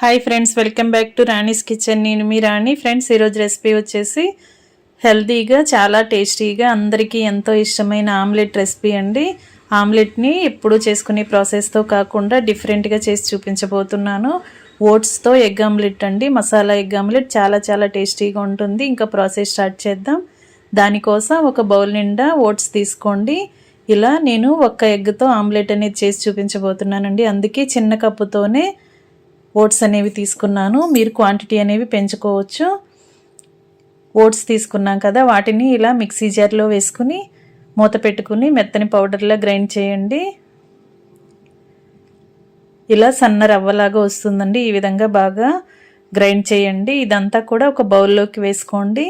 Hi friends, welcome back to Rani's kitchen. నేను మీ రాణి. Friends, ఈరోజు recipe వచ్చేసి హెల్తీగా చాలా టేస్టీగా అందరికీ ఎంతో ఇష్టమైన ఆమ్లెట్ రెసిపీ అండి. ఆమ్లెట్ని ఎప్పుడూ చేసుకునే ప్రాసెస్తో కాకుండా డిఫరెంట్గా చేసి చూపించబోతున్నాను. ఓట్స్తో ఎగ్ ఆమ్లెట్ అండి, మసాలా ఎగ్ ఆమ్లెట్ చాలా చాలా టేస్టీగా ఉంటుంది. ఇంకా ప్రాసెస్ స్టార్ట్ చేద్దాం. దానికోసం ఒక బౌల్ నిండా ఓట్స్ తీసుకోండి. ఇలా నేను ఒక్క ఎగ్తో ఆమ్లెట్ అనేది చేసి చూపించబోతున్నానండి. అందుకే చిన్న కప్పుతోనే ఓట్స్ అనేవి తీసుకున్నాను. మీరు క్వాంటిటీ అనేవి పెంచుకోవచ్చు. ఓట్స్ తీసుకున్నాం కదా, వాటిని ఇలా మిక్సీ జార్లో వేసుకుని మూత పెట్టుకుని మెత్తని పౌడర్లా గ్రైండ్ చేయండి. ఇలా సన్న రవ్వలాగా వస్తుందండి. ఈ విధంగా బాగా గ్రైండ్ చేయండి. ఇదంతా కూడా ఒక బౌల్లోకి వేసుకోండి.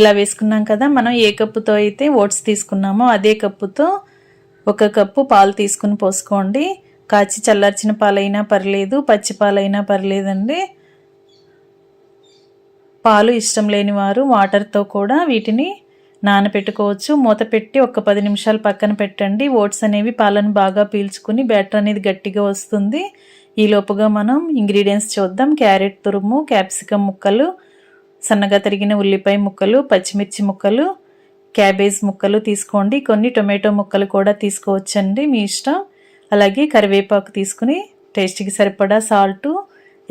ఇలా వేసుకున్నాం కదా, మనం ఏ కప్పుతో అయితే ఓట్స్ తీసుకున్నామో అదే కప్పుతో ఒక కప్పు పాలు తీసుకుని పోసుకోండి. కాచి చల్లార్చిన పాలైనా పర్లేదు, పచ్చి పాలైనా పర్లేదండి. పాలు ఇష్టం లేని వారు వాటర్తో కూడా వీటిని నానబెట్టుకోవచ్చు. మూత పెట్టి ఒక 10 నిమిషాలు పక్కన పెట్టండి. ఓట్స్ అనేవి పాలను బాగా పీల్చుకుని బ్యాటర్ అనేది గట్టిగా వస్తుంది. ఈ లోపుగా మనం ఇంగ్రీడియంట్స్ చూద్దాం. క్యారెట్ తురుము, క్యాప్సికమ్ ముక్కలు, సన్నగా తరిగిన ఉల్లిపాయ ముక్కలు, పచ్చిమిర్చి ముక్కలు, క్యాబేజ్ ముక్కలు తీసుకోండి. కొన్ని టొమాటో ముక్కలు కూడా తీసుకోవచ్చండి, మీ ఇష్టం. అలాగే కరివేపాకు తీసుకుని టేస్ట్కి సరిపడా సాల్టు,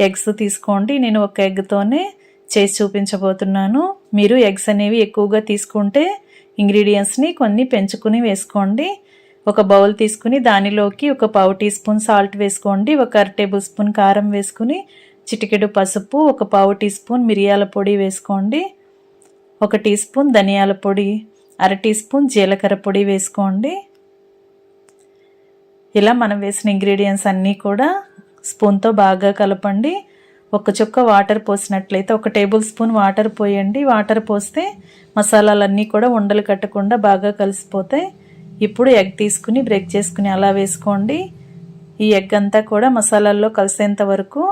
ఎగ్స్ తీసుకోండి. నేను ఒక ఎగ్తోనే చేసి చూపించబోతున్నాను. మీరు ఎగ్స్ అనేవి ఎక్కువగా తీసుకుంటే ఇంగ్రీడియంట్స్ని కొన్ని పెంచుకుని వేసుకోండి. ఒక బౌల్ తీసుకుని దానిలోకి ఒక 1/2 టీ స్పూన్ సాల్ట్ వేసుకోండి. ఒక 1/2 టేబుల్ స్పూన్ కారం వేసుకుని చిటికెడు పసుపు, ఒక 1/2 టీ స్పూన్ మిరియాల పొడి వేసుకోండి. 1 టీ స్పూన్ ధనియాల పొడి, 1/2 టీ స్పూన్ జీలకర్ర పొడి వేసుకోండి. ఇలా మనం వేసిన ఇంగ్రీడియంట్స్ అన్నీ కూడా స్పూన్తో బాగా కలపండి. ఒక చుక్క వాటర్ పోసినట్లయితే 1 టేబుల్ స్పూన్ వాటర్ పోయండి. వాటర్ పోస్తే మసాలాలన్నీ కూడా ఉండలు కట్టకుండా బాగా కలిసిపోతాయి. ఇప్పుడు ఎగ్ తీసుకుని బ్రేక్ చేసుకుని అలా వేసుకోండి. ఈ ఎగ్ అంతా కూడా మసాలాల్లో కలిసేంత వరకు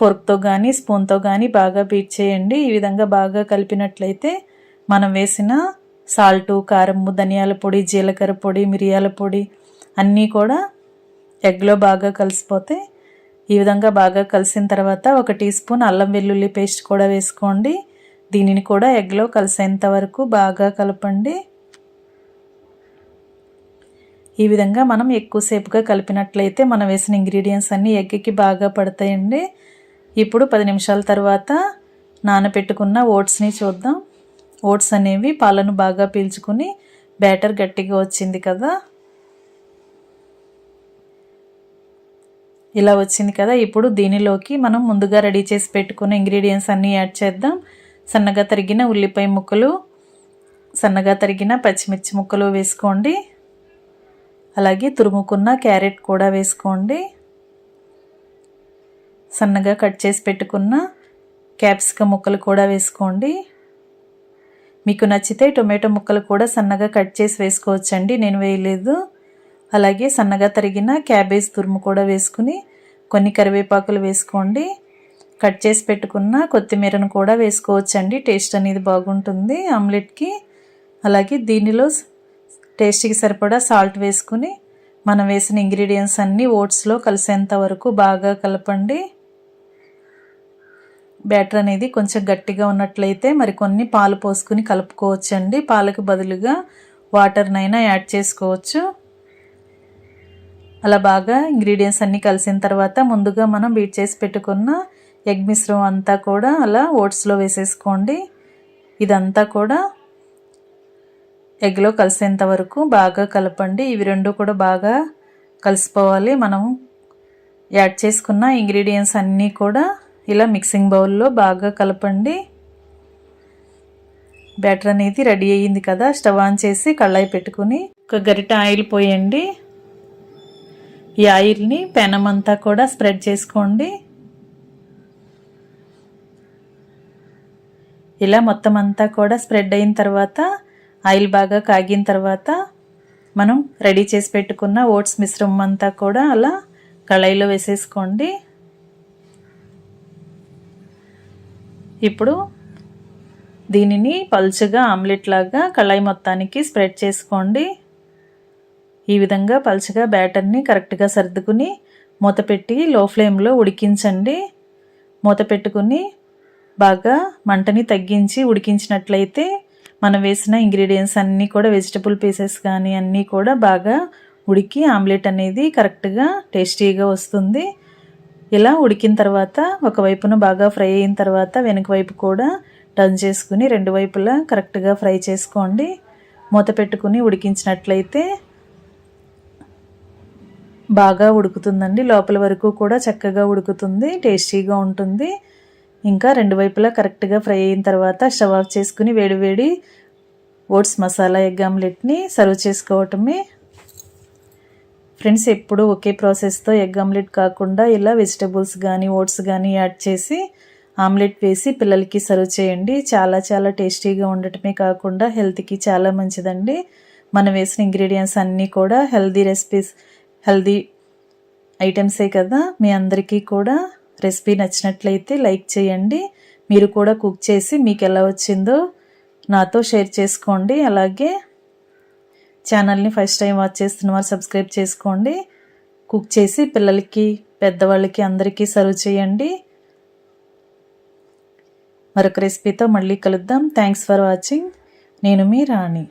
ఫోర్క్తో కానీ స్పూన్తో కానీ బాగా బీట్ చేయండి. ఈ విధంగా బాగా కలిపినట్లయితే మనం వేసిన సాల్టు, కారము, ధనియాల పొడి, జీలకర్ర పొడి, మిరియాల పొడి అన్నీ కూడా ఎగ్లో బాగా కలిసిపోతాయి. ఈ విధంగా బాగా కలిసిన తర్వాత 1 టీ స్పూన్ అల్లం వెల్లుల్లి పేస్ట్ కూడా వేసుకోండి. దీనిని కూడా ఎగ్లో కలిసేంత వరకు బాగా కలపండి. ఈ విధంగా మనం ఎక్కువసేపుగా కలిపినట్లయితే మనం వేసిన ఇంగ్రీడియంట్స్ అన్నీ ఎగ్కి బాగా పడతాయండి. ఇప్పుడు 10 నిమిషాల తర్వాత నానబెట్టుకున్న ఓట్స్ని చూద్దాం. ఓట్స్ అనేవి పాలను బాగా పీల్చుకుని బ్యాటర్ గట్టిగా వచ్చింది కదా, ఇలా వచ్చింది కదా. ఇప్పుడు దీనిలోకి మనం ముందుగా రెడీ చేసి పెట్టుకున్న ఇంగ్రీడియంట్స్ అన్నీ యాడ్ చేద్దాం. సన్నగా తరిగిన ఉల్లిపాయ ముక్కలు, సన్నగా తరిగిన పచ్చిమిర్చి ముక్కలు వేసుకోండి. అలాగే తురుముకున్న క్యారెట్ కూడా వేసుకోండి. సన్నగా కట్ చేసి పెట్టుకున్న క్యాప్సికమ్ ముక్కలు కూడా వేసుకోండి. మీకు నచ్చితే టొమాటో ముక్కలు కూడా సన్నగా కట్ చేసి వేసుకోవచ్చండి, నేను వేయలేదు. అలాగే సన్నగా తరిగిన క్యాబేజ్ తురుము కూడా వేసుకుని కొన్ని కరివేపాకులు వేసుకోండి. కట్ చేసి పెట్టుకున్న కొత్తిమీరను కూడా వేసుకోవచ్చండి, టేస్ట్ అనేది బాగుంటుంది ఆమ్లెట్కి. అలాగే దీనిలో టేస్ట్కి సరిపడా సాల్ట్ వేసుకుని మనం వేసిన ఇంగ్రీడియంట్స్ అన్నీ ఓట్స్లో కలిసేంత వరకు బాగా కలపండి. బ్యాటర్ అనేది కొంచెం గట్టిగా ఉన్నట్లయితే మరికొన్ని పాలు పోసుకుని కలుపుకోవచ్చండి. పాలకు బదులుగా వాటర్నైనా యాడ్ చేసుకోవచ్చు. అలా బాగా ఇంగ్రీడియంట్స్ అన్నీ కలిసిన తర్వాత ముందుగా మనం బీట్ చేసి పెట్టుకున్న ఎగ్ మిశ్రమం అంతా కూడా అలా ఓట్స్లో వేసేసుకోండి. ఇదంతా కూడా ఎగ్లో కలిసేంత వరకు బాగా కలపండి. ఇవి రెండు కూడా బాగా కలిసిపోవాలి. మనం యాడ్ చేసుకున్న ఇంగ్రీడియంట్స్ అన్నీ కూడా ఇలా మిక్సింగ్ బౌల్లో బాగా కలపండి. బ్యాటర్ అనేది రెడీ అయ్యింది కదా. స్టవ్ ఆన్ చేసి కళాయి పెట్టుకుని ఒక గరిట ఆయిల్ పోయండి. ఈ ఆయిల్ని పెనం అంతా కూడా స్ప్రెడ్ చేసుకోండి. ఇలా మొత్తం అంతా కూడా స్ప్రెడ్ అయిన తర్వాత ఆయిల్ బాగా కాగిన తర్వాత మనం రెడీ చేసి పెట్టుకున్న ఓట్స్ మిశ్రమం అంతా కూడా అలా కళాయిలో వేసేసుకోండి. ఇప్పుడు దీనిని పల్చగా ఆమ్లెట్ లాగా కళాయి మొత్తానికి స్ప్రెడ్ చేసుకోండి. ఈ విధంగా పలచగా బ్యాటర్ని కరెక్ట్గా సర్దుకుని మూత పెట్టి లో ఫ్లేమ్లో ఉడికించండి. మూత పెట్టుకుని బాగా మంటని తగ్గించి ఉడికించినట్లయితే మనం వేసిన ఇంగ్రీడియంట్స్ అన్నీ కూడా వెజిటబుల్ పీసెస్ కానీ అన్నీ కూడా బాగా ఉడికి ఆమ్లెట్ అనేది కరెక్ట్గా టేస్టీగా వస్తుంది. ఇలా ఉడికిన తర్వాత ఒకవైపున బాగా ఫ్రై అయిన తర్వాత వెనక వైపు కూడా టర్న్ చేసుకుని రెండు వైపులా కరెక్ట్గా ఫ్రై చేసుకోండి. మూత పెట్టుకుని ఉడికించినట్లయితే బాగా ఉడుకుతుందండి. లోపల వరకు కూడా చక్కగా ఉడుకుతుంది, టేస్టీగా ఉంటుంది. ఇంకా రెండు వైపులా కరెక్ట్గా ఫ్రై అయిన తర్వాత స్టవ్ ఆఫ్ చేసుకుని వేడివేడి ఓట్స్ మసాలా ఎగ్ ఆమ్లెట్ని సర్వ్ చేసుకోవటమే. ఫ్రెండ్స్, ఎప్పుడు ఒకే ప్రాసెస్తో ఎగ్ ఆమ్లెట్ కాకుండా ఇలా వెజిటబుల్స్ కానీ ఓట్స్ కానీ యాడ్ చేసి ఆమ్లెట్ వేసి పిల్లలకి సర్వ్ చేయండి. చాలా చాలా టేస్టీగా ఉండటమే కాకుండా హెల్త్కి చాలా మంచిదండి. మనం వేసిన ఇంగ్రీడియంట్స్ అన్నీ కూడా హెల్దీ రెసిపీస్, హెల్దీ ఐటమ్సే కదా. మీ అందరికీ కూడా రెసిపీ నచ్చినట్లయితే లైక్ చేయండి. మీరు కూడా కుక్ చేసి మీకు ఎలా వచ్చిందో నాతో షేర్ చేసుకోండి. అలాగే ఛానల్ని ఫస్ట్ టైం వాచ్ చేస్తున్న వారు సబ్స్క్రైబ్ చేసుకోండి. కుక్ చేసి పిల్లలకి, పెద్దవాళ్ళకి అందరికీ సర్వ్ చేయండి. మరొక రెసిపీతో మళ్ళీ కలుద్దాం. Thanks for watching. నేను మీ రాణి.